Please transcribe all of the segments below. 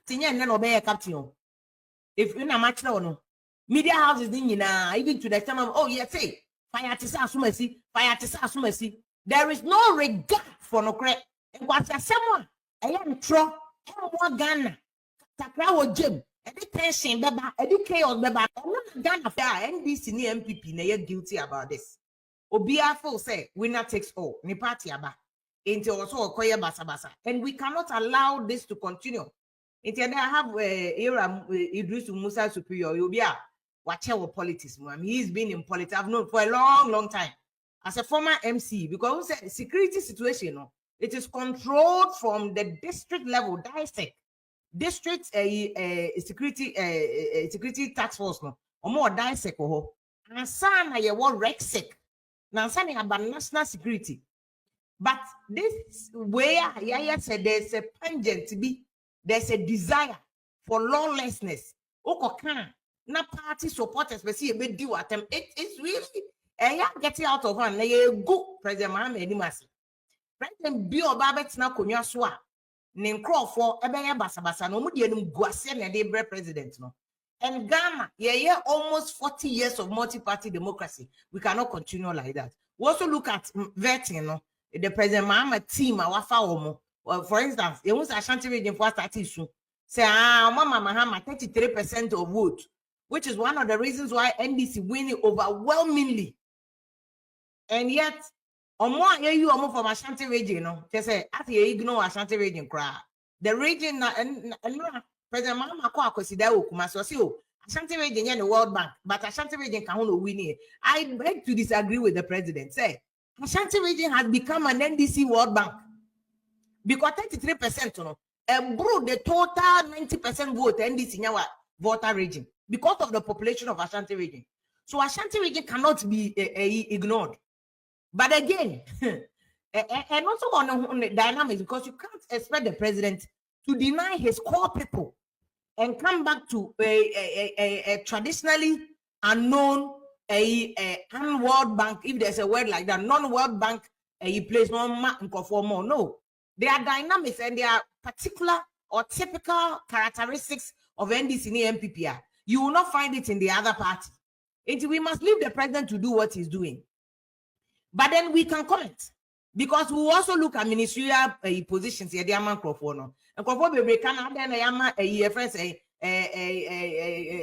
captain and then obey a captain. If you're not much no, media houses even to the time of say fire to Sasumasi, fire to Sasumasi. There is no regard for no credit. And what's a someone? I am tro more Ghana. Takrawo Jim, education, beba, educate beba. Ghana fair NDC ni MPP na guilty about this. Obiafo say winner takes all. Ni party aba. Into also okoye basa. And we cannot allow this to continue. Into I have era Idris Musa Superior. Obia watch our politics. He's been in politics. I've known for a long time. As a former MC, because the security situation, it is controlled from the district level, district security task force, no, or more dissect. And sana ye war rexec. Now sana about national security. But this where Yaya said there's a pungent to be, there's a desire for lawlessness. Okokan, na party supporters, but see a bit do at them. It's really. Getting out of hand, go President Mohammed Nimasi. President Bio Babet na Konya Swa, Ninkro for Ebea Basabasa, no Mudian Guasen and Debre president. No. And Ghana, almost 40 years of multi-party democracy. We cannot continue like that. We also look at vetting, no, the President Mohammed team, our Faomo. For instance, it was Ashanti region for that issue. Say, Mama Mahama, 33% of vote, which is one of the reasons why NDC winning overwhelmingly. And yet, more from Ashanti region, no, they say, as you ignore Ashanti region, the region, and President Mama consider Kumasosio, Ashanti region in the World Bank, but Ashanti region can only win it. I beg to disagree with the president. Say, Ashanti region has become an NDC World Bank because 33%, no, and bro, the total 90% vote NDC in our voter region because of the population of Ashanti region. So Ashanti region cannot be ignored. But again, and also on the dynamics, because you can't expect the president to deny his core people and come back to a traditionally unknown non-World Bank, if there's a word like that, non-World Bank, he plays more. No, there are dynamics and there are particular or typical characteristics of NDC and MPPR. You will not find it in the other party. We must leave the president to do what he's doing. But then we can comment because we also look at ministerial positions here. There are microphone, and we can then a friend say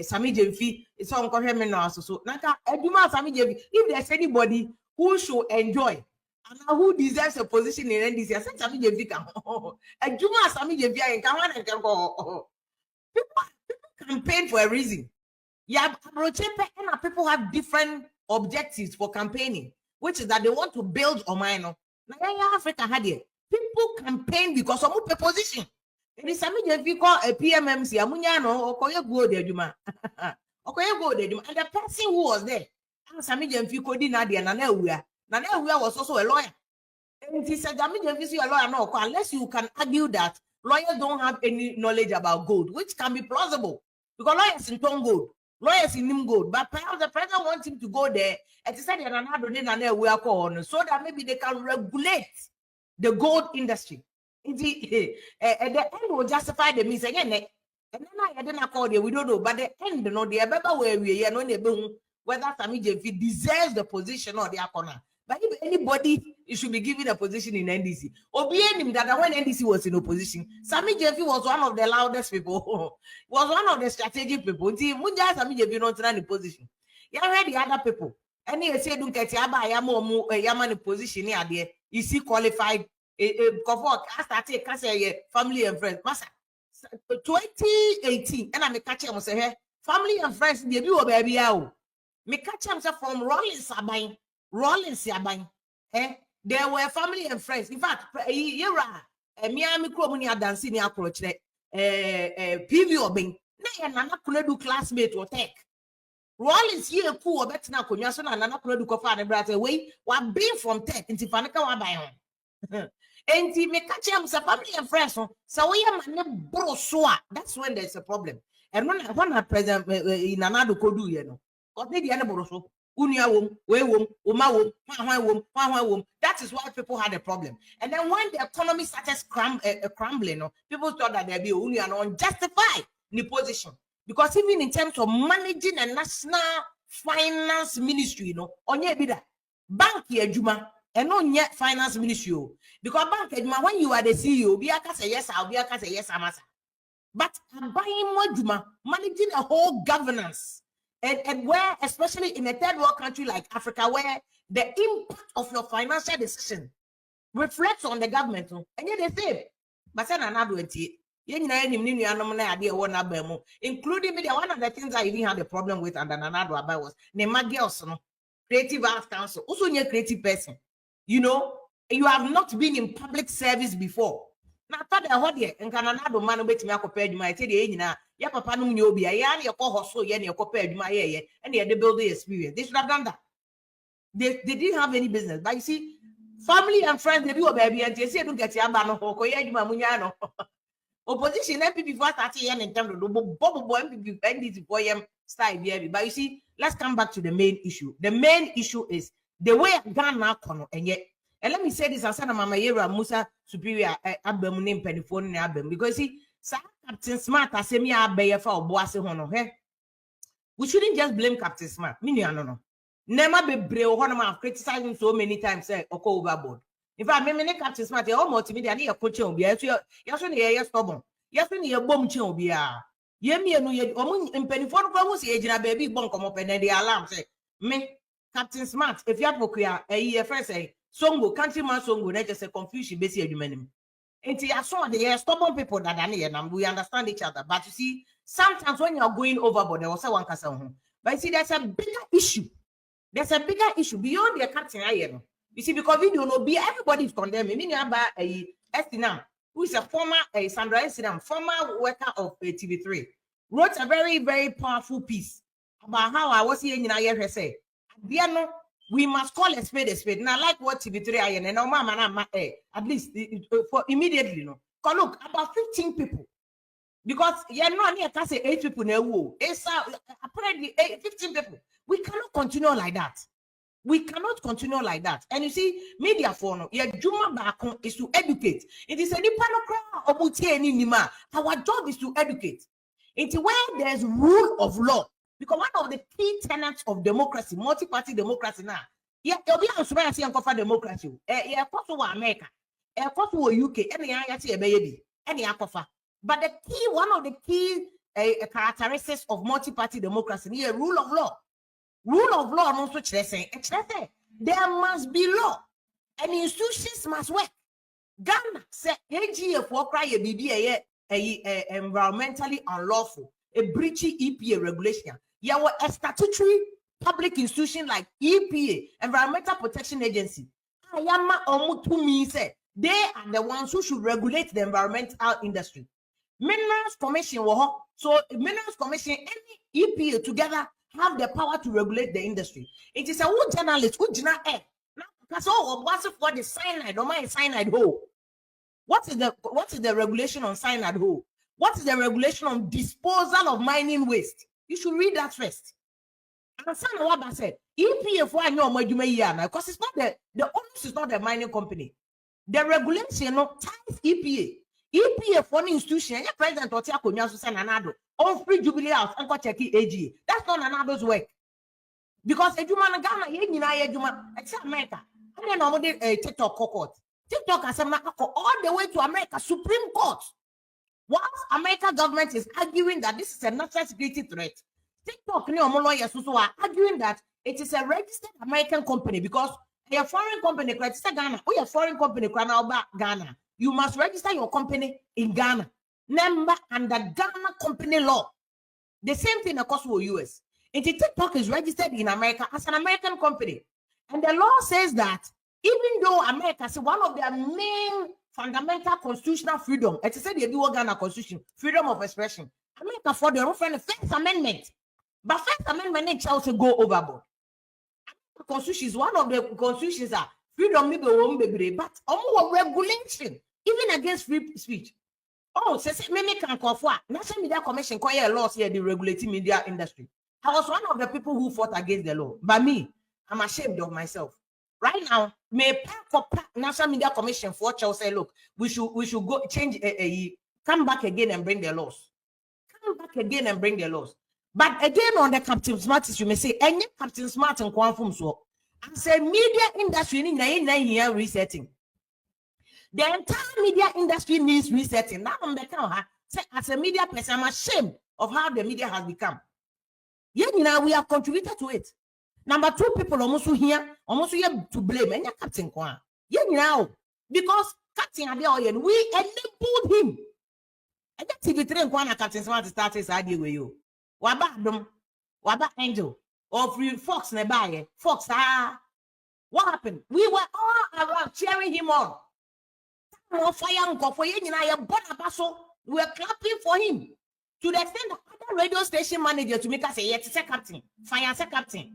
Sami Jemfi. It's on Kohemi now. So Naka Eduma Sami Jemfi. If there's anybody who should enjoy and who deserves a position in NDC, I said Sami Jemfi can. Eduma Sami Jemfi and can go. People campaign for a reason. Yeah, people have different objectives for campaigning, which is that they want to build Omaino. Now, Africa had it. People campaign because of a position. It is something if you call a PMMC, Amunyano, or Koya go there, Juma. Okoye go there, and the person who was there, Sami Jemfi Kodi Nadia, Nanewia was also a lawyer. And he said, Sami Jemfi is a lawyer, no, unless you can argue that lawyers don't have any knowledge about gold, which can be plausible. Because lawyers in Tom gold. Lawyers in him gold, but perhaps the president wants him to go there and to say so that maybe they can regulate the gold industry. At the end will justify the means again. And then I didn't call you, we don't know, but the end, no, the better way we are whether Sami Jemfi deserves the position or the corner. But if anybody, it should be given a position in NDC. Or being that when NDC was in opposition, Sami Jemfi was one of the loudest people, was one of the strategic people. Until Munja Sami Jemfi not in the position. You heard the other people. And he said, don't get Yaman position here there. Is he qualified? Family and friends. Massa 2018, and I'm a catcher. I say, family and friends, baby, baby, me catch him from Rollins Sabine. There were family and friends. In fact, Miami Cromony dancing approach PV Obing. Nana could do classmate or tech. Rollins here poor bet now Kunyason and Nana could do coffee brother away while being from tech into Fanica Wabayon. And he may catch him family and friends. So we are bro soa. That's when there's a problem. And when I present in another could do, you know, got the animal. Unia wom, we wom, uma wom. That is why people had a problem. And then when the economy started crumbling, people thought that there be unia unjustified in the position. Because even in terms of managing a national finance ministry, onye bida bank yejuma and on yet finance ministry. Because bank yejuma, when you are the CEO, be aka say yes, I'll be aka say yes, amasa. But buying more juma, managing a whole governance. And where, especially in a third world country like Africa, where the impact of your financial decision reflects on the government, and yet they say, but then another including me, one of the things I even had a problem with and another about was Nema girls, creative arts council, also a creative person. You have not been in public service before. Now, thought I heard it, and Canada man wait me a compared my teddy, ya papa no nyo bia ya na yeko hoso ye na yeko pa adwuma ye and they build the experience. They should have done that. They didn't have any business. But you see, family and friends, they be a baby and they say don't get your man ko ye adwuma munya no. Opposition MPP before 30 years in terms of bobo MPP NDC for them style baby. But you see, let's come back to the main issue. The main issue is the way Ghana kono and yet. And let me say this, I said Mama Yera Musa Superior Abem name Penifone Abem because see Captain Smart as me abey for Obuasi hono he. We shouldn't just blame Captain Smart. Me no. Never be brave one have criticized him so many times say oko overboard. In fact, me Captain Smart e almost me dey na coach obi a so na ye stubborn. Yes when ye bom chen obi a. Ye me no ye omo mpenifo no se ejina baby bon komo pe na dey alarm say me Captain Smart Afia Pokuaa ye first say Songo countryman Songo na just say confusion base adwumanim. Until you saw the stubborn people that are near and we understand each other. But you see, sometimes when you're going overboard, there was one casa home. But you see, there's a bigger issue. There's a bigger issue beyond the captain. You see, because we don't know, everybody is condemned. I mean, about a Estinam, who is a former Sandra Estinam, former worker of TV3, wrote a very, very powerful piece about how I was here in I say, we must call a spade a spade. Now, like what TV3 I and no mama, at least for immediately, no. Cause look, about 15 people. Because you're not near to say 8 people now. It's apparently 15 people. We cannot continue like that. We cannot continue like that. And you see, media for no, your Juma back is to educate. It is a nima. Our job is to educate. It's where there's rule of law. Because one of the key tenets of democracy, multi-party democracy now, you'll be answering and cover democracy. Yeah, possible America, possible UK, any cover. But the key, one of the key characteristics of multi-party democracy, is rule of law. Rule of law, also there must be law, and institutions must work. Ghana said, AGF for cry a environmentally unlawful, a breaching EPA regulation. You were a statutory public institution like EPA, Environmental Protection Agency. Ayama Omutumi said they are the ones who should regulate the environmental industry. Minerals Commission, so Minerals Commission, any EPA together have the power to regulate the industry. It is a wood journalist who did not act. That's all. What's for the cyanide? Or my cyanide hole? What is the regulation on cyanide hole? What is the regulation on disposal of mining waste? You should read that first. And San Waba said, EPA for because it's not the owners is not the mining company. The regulation ties EPA. EPA for an institution, your president or Tiakonya Susan Anado, on free jubilee house, and check AG. That's not Anado's work. Because a Juma Ghana, except America. And then nobody TikTok court. TikTok has all the way to America Supreme Court. Whilst American government is arguing that this is a national security threat, TikTok lawyers are arguing that it is a registered American company because a foreign company, Ghana, or a foreign company, Ghana, you must register your company in Ghana. Number under Ghana company law. The same thing across the US. TikTok is registered in America as an American company. And the law says that even though America is one of their main fundamental constitutional freedom, it is said they do Ghana constitution, freedom of expression. America for their own First Amendment. But First Amendment they also go overboard. The Constitution is one of the constitutions that freedom but almost regulation, even against free speech. Oh, say me can call for National Media Commission call laws here the regulating media industry. I was one of the people who fought against the law. But me, I'm ashamed of myself. Right now, may National Media Commission for Chelsea say, look, we should go change come back again and bring the laws. Come back again and bring the laws. But again, on the Captain Smart, you may say, any Captain Smart and Quantum so. I say media industry in 9 resetting. The entire media industry needs resetting. Now I'm better. As a media person, I'm ashamed of how the media has become. Yeah, we have contributed to it. Number 2, people almost here to blame. And Captain Kwan. Yeah, because Captain Adeoye, we enabled him. And that TV3 Kwan Captain Smart started idea with you. Waba Angel or Free Fox nearby. Fox, what happened? We were all around cheering him on. More fire for you, we were clapping for him. To the extent that other radio station manager to make us say, yes, captain, fire, captain.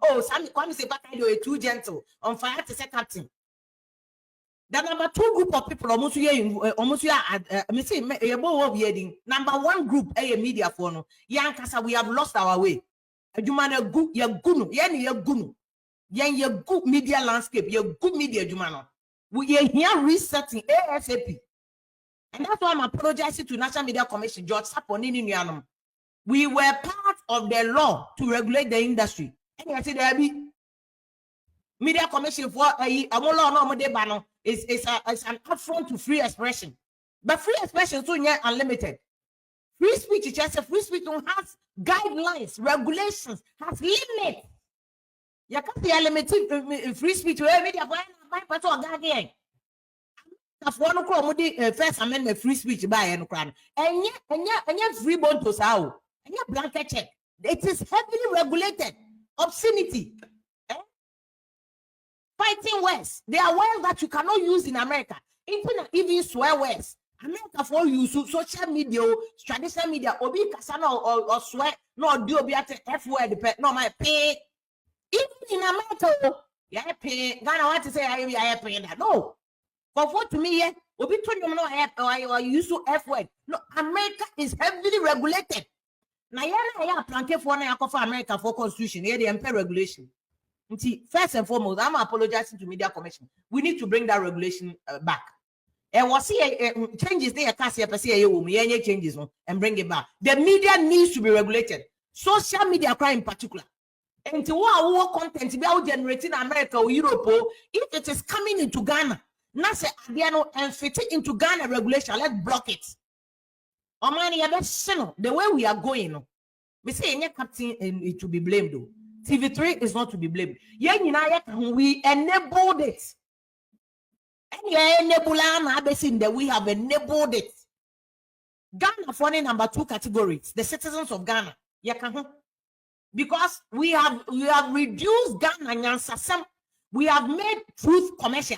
Oh, Sammy, come say, but you're too gentle on fire to say captain. The number 2 group of people almost number 1 group, a media for young Kasa, we have lost our way. You man, a good, you're good, you're good media landscape, you're good media, Jumano. We are here resetting ASAP. And that's why I'm apologizing to National Media Commission, George Saponini. We were part of the law to regulate the industry. And I say there be Media Commission for is an affront to free expression. But free expression is so unlimited. Free speech is just a free speech has guidelines, regulations, has limits. You can't be limited free speech to every media for First Amendment free speech by and yet free bond to sao, and yet blanket check. It is heavily regulated. Obscenity, fighting words. There are words that you cannot use in America. Even swear words. America for use social media, traditional media, obi kasana or swear, no do be at F word, no my pay. Even in America, yeah, pay. Ghana want to say I pay that. No. But what to me, yeah, obi told you no F or use to F word. No, America is heavily regulated. Now, yeah, planted for America for constitution, yeah, the empire regulation. First and foremost, I'm apologizing to Media Commission. We need to bring that regulation back. And we'll see changes there, changes and bring it back. The media needs to be regulated. Social media crime in particular. And to what content be out generating America or Europe, if it is coming into Ghana, and fit it into Ghana regulation, let's block it. The way we are going, we say any captain it to be blamed though. TV3 is not to be blamed. We enabled it. And we have enabled it. Ghana for number 2 categories, the citizens of Ghana. Because we have reduced Ghana. We have made truth commercial.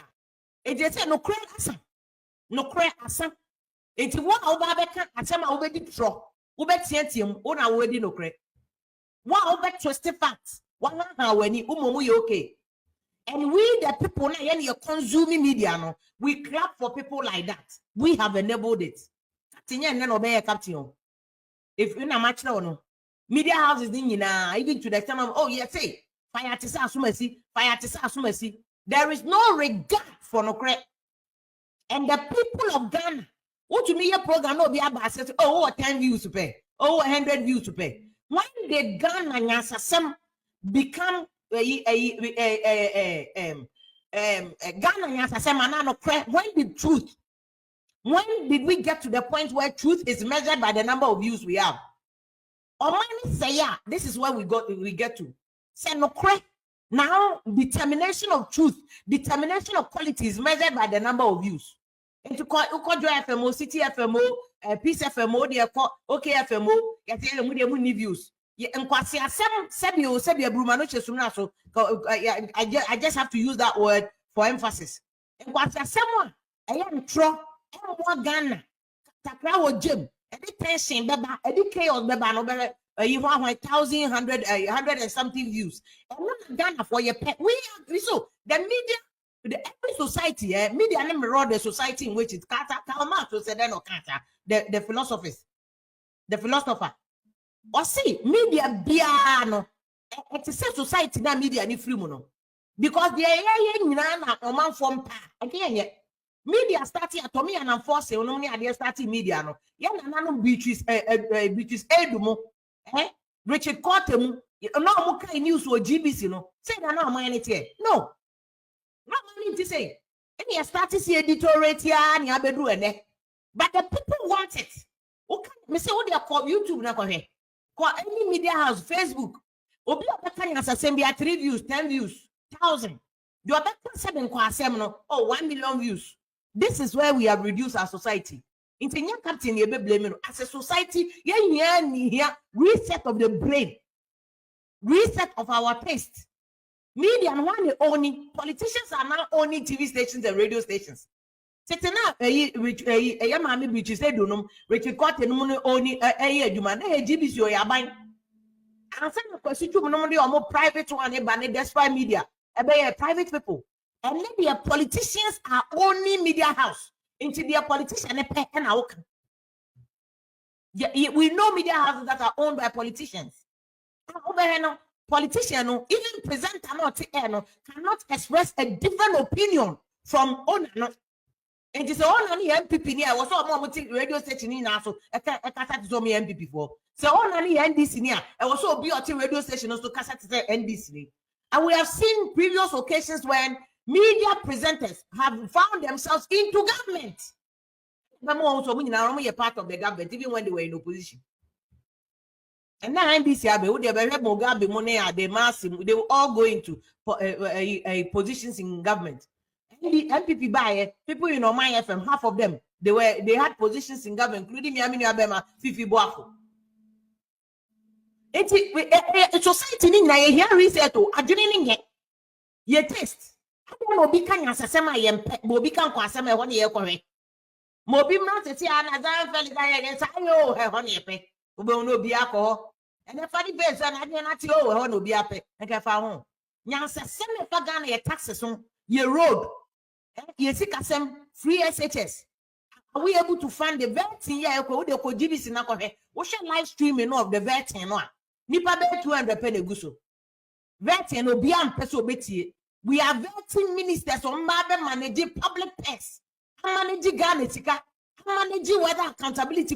It just say no credit no credit. It's what our can attempt already draw. Ubetium, on already no credit. What over trust facts? One when you okay. And we the people now consuming media no, we clap for people like that. We have enabled it. Captain. If you na match no media houses even to the extent of say fire to asumasi. There is no regard for no credit. And the people of Ghana, what to me your program no be about 10 views to pay, 100 views to pay. When did Ghana Nyasasem become Ghana Nyasasem anano credit? When did we get to the point where truth is measured by the number of views we have? Omani say this is where we get to. Say no credit. Now, determination of truth, determination of quality is measured by the number of views. And to call FMO, City FMO, Peace FMO, OK FMO, get views. And I just have to use that word for emphasis. And someone I am tro Ghana, Takra Jim, education, beba, educate beba, no you want 1,000, 100 and something views. And not Ghana for your pet. We so the media, every society, media name run the society in which it's Kata, Kalma to say no Kata, the philosophers, the philosopher. Or see media biano. It is a society na media ni free mono. Because the na oman form pa. Again, media starting atomi and enforce only idea starting media no. Yan nano Beatrice Edumo. Richard Cottemu. No more news or GBC no. Say that no money anything. No. Not money to say. And you start to see editorial here and you bedu ene. But the people want it. Okay, me say what they call YouTube na ko he. Call any media house, Facebook. Obi obeka as asem be 3 views, 10 views, 1,000. You obeka 7 kwa asem no, 1 million views. This is where we have reduced our society. Intenya captain ye be blame as a society, here reset of the brain. Reset of our taste. Media and one owning politicians are now owning TV stations and radio stations. Sitting up a mammy which is a dunum, Richard Cotton only a human, GBC or Yabai. And some of the normally or more private one, but despite media, a private people. And maybe politicians are owning media house into their politician and our. We know media houses that are owned by politicians. Politician, even presenter cannot express a different opinion from owner. And it's all only MPP near was all radio station in also. I can't me MPP for. So all only NDC near. I was so BOT radio station also cassette NDC. And we have seen previous occasions when media presenters have found themselves into government. Also, we are part of the government, even when they were in opposition. And now NDC Mugabe money they massive, they will all go into positions in government. And the MPP by people my FM, half of them they had positions in government, including Yamini Abema, Fifi Boafo. It's society in here reset to adjourning yet. Ye test. I don't know become as a semi Mobi can quasama 1 year correct. Mobi not to see another fellow against I have 1 year pay. Ubo no be alcohol. And the funny base and I did not know no be a pay. And I found Yansa semi Pagana your taxes on your road. You see some free SHS. Are we able to find the vetting? Yeah, they could give us in a coffee. What's your live streaming of the vetting one? Nipa be 200 penny guso. Vetting no beyond peso beti. We are vetting ministers on Mabe managing public pets. Managing Ghana. Accountability.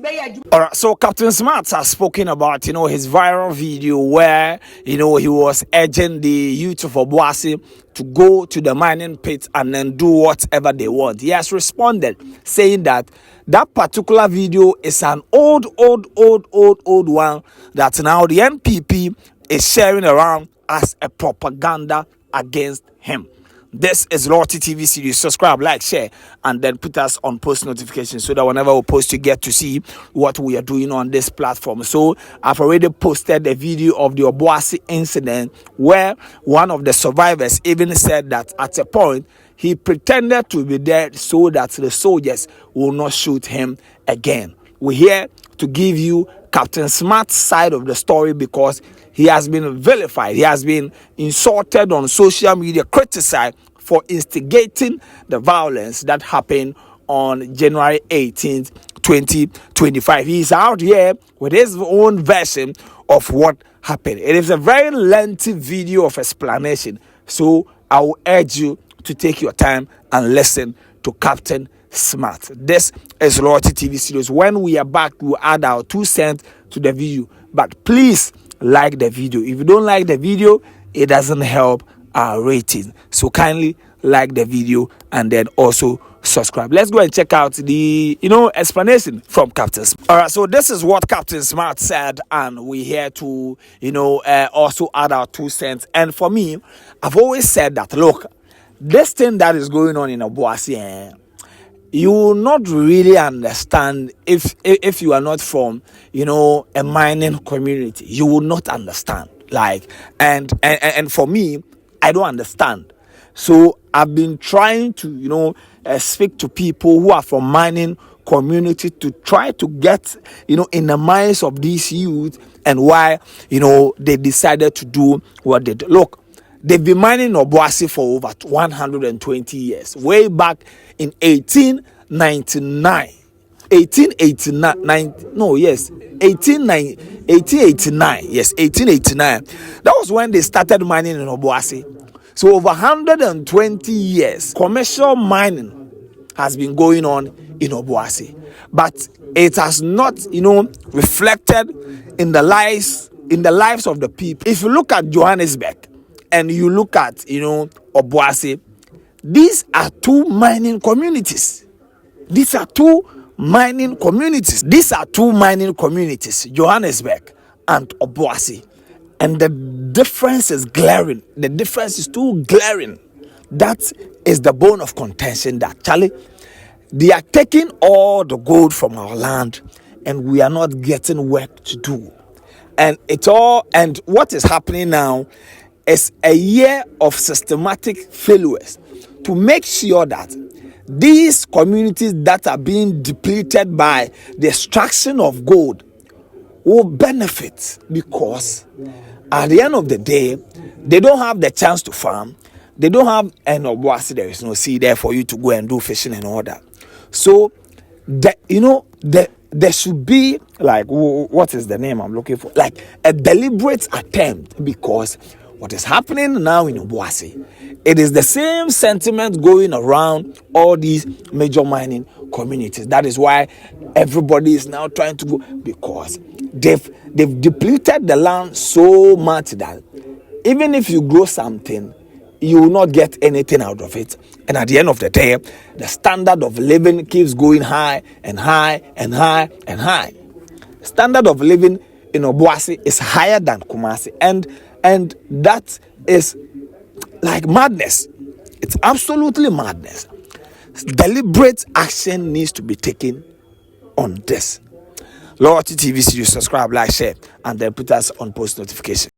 All right, so Captain Smart has spoken about his viral video where he was urging the youth of Obuasi to go to the mining pit and then do whatever they want. He has responded saying that particular video is an old one that now the NPP is sharing around as a propaganda against him. This is Loyalty TV series. Subscribe, like, share, and then put us on post notifications so that whenever we post, you get to see what we are doing on this platform. So I've already posted a video of the Obuasi incident where one of the survivors even said that at a point he pretended to be dead so that the soldiers will not shoot him again. We're here to give you Captain Smart's side of the story because he has been vilified. He has been insulted on social media, criticized for instigating the violence that happened on January 18th, 2025. He is out here with his own version of what happened. It is a very lengthy video of explanation. So I will urge you to take your time and listen to Captain Smart. This is Loyalty TV series. When we are back, we will add our 2 cents to the video. But please like the video. If you don't like the video, it doesn't help our rating. So kindly like the video and then also subscribe. Let's go and check out the explanation from Captain Smart. All right, so this is what Captain Smart said, and we're here to also add our 2 cents. And for me, I've always said that look, this thing that is going on in Obuasi, you will not really understand if you are not from a mining community. You will not understand. And for me, I don't understand. So I've been trying to speak to people who are from mining community to try to get in the minds of these youth and why they decided to do what they do. Look, they've been mining Obuasi for over 120 years. Way back in 1899, 1889. No, yes, 1889. Yes, 1889. That was when they started mining in Obuasi. So over 120 years, commercial mining has been going on in Obuasi, but it has not, reflected in the lives of the people. If you look at Johannesburg and you look at, Obuasi, these are two mining communities. Johannesburg and Obuasi. And the difference is glaring. The difference is too glaring. That is the bone of contention, that Charlie, they are taking all the gold from our land and we are not getting work to do. And what is happening now is a year of systematic failures to make sure that these communities that are being depleted by the extraction of gold will benefit, because at the end of the day, they don't have the chance to farm. They don't have an Obuasi. There is no sea there for you to go and do fishing and all that. So, there should be, like, what is the name I'm looking for? Like a deliberate attempt, because what is happening now in Obuasi, it is the same sentiment going around all these major mining communities. That is why everybody is now trying to go, because they've depleted the land so much that even if you grow something, you will not get anything out of it. And at the end of the day, the standard of living keeps going high and high and high and high. Standard of living in Obuasi is higher than Kumasi, and that is like madness. It's absolutely madness. Deliberate action needs to be taken on this. Loyalty TV, subscribe, like, share, and then put us on post notification.